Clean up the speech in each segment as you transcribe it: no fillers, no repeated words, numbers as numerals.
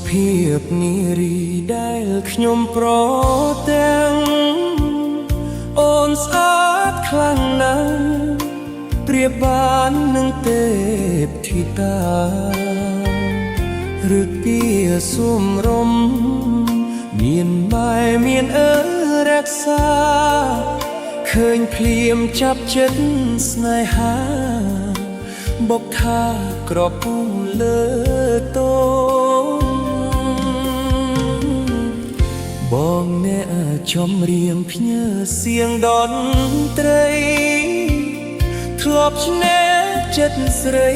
ភាពនារីដែលខ្ញុំប្រទាំងអូនស្អាតខ្លាំងណាស់ប្រៀបបាននឹងទេពធីតាឬពីសុំរំមានម៉ែមានឪរក្សាឃើញភ្លៀមចាប់ចិត្តស្នេហាបុកថាក្រពុំលើតូនបងអ្នកចម្រៀងភ្ញើសៀងតន្ត្រីធ្លាប់ឆ្នេរចិត្តស្រី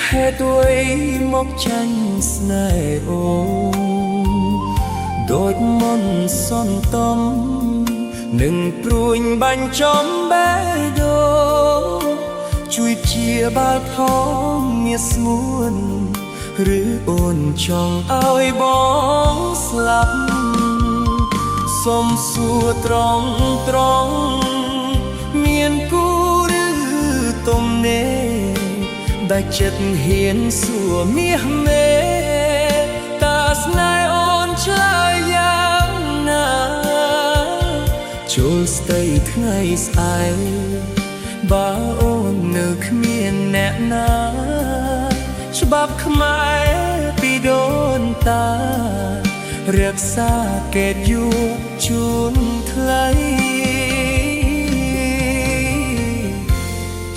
ហេតុអ្វីមកចាញ់ស្នេហ៍អូនដូចមន្តសន្តំនឹងព្រួញបាញ់ចំបេះដូងជួយជាបាល់ផងមានស្មួនឬអូនចង់ឲ្យបងស្លាប់សុំសួរត្រង់មានគូឬទំនេរដែលចិត្តហ៊ានសួរមាសមេតាស្នេហ៍អូនឆ្លើយយ៉ាងណាចូលស្ដីថ្ងៃស្អែកបើអូននៅគ្មានអ្នកណាច្បាប់ខ្មែរពីដូនតារក្សាកេតយុជូនថ្លៃ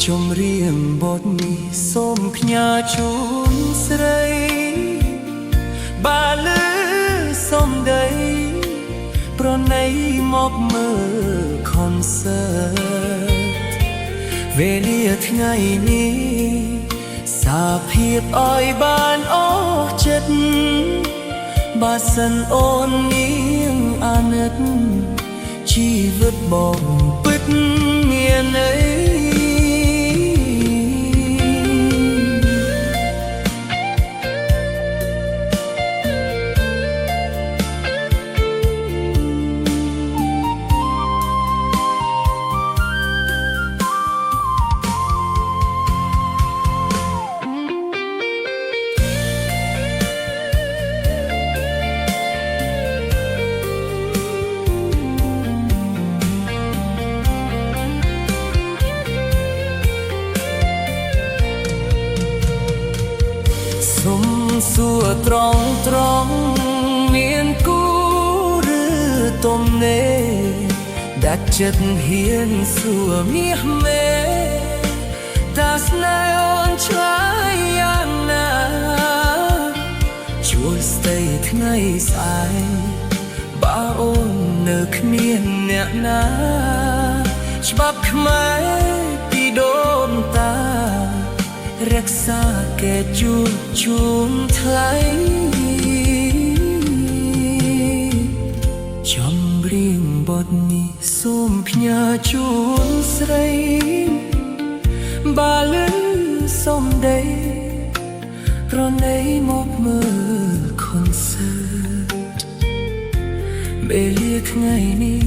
ចម្រៀងបទនេះសូមផ្ញើជូនស្រីបើលឺសំដីប្រណីមកមើលខនសើតវេលាថ្ងៃនេះសាភាពឲ្យបានអស់ចិត្តបើសិនអូននាងអាណិតជីវិតបងពិតមានន័យសុំសួរត្រង់មានគូឬទំនេរដាច់ចិត្តហ៊ានសួរមាសមេតាស្នេហ៍អូនឆ្លើយយ៉ាងណាជួលស្ដីថ្ងៃស្អែកបើអូននៅគ្មានអ្នកណាច្បាប់ខ្មែរពីដូនតារក្សាកេតជូនថ្លៃចម្រៀងបទនេះសូមផ្ញើជូនស្រីបើលឺសំដីប្រណីមកមើលខនសើតវេលាថ្ងៃនេះ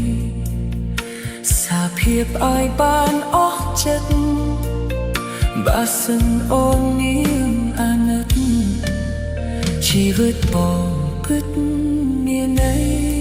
សាភាពឲ្យបានអស់ចិត្តបើសិនអូននាងអាណិតជីវិតបងពិតមានន័យ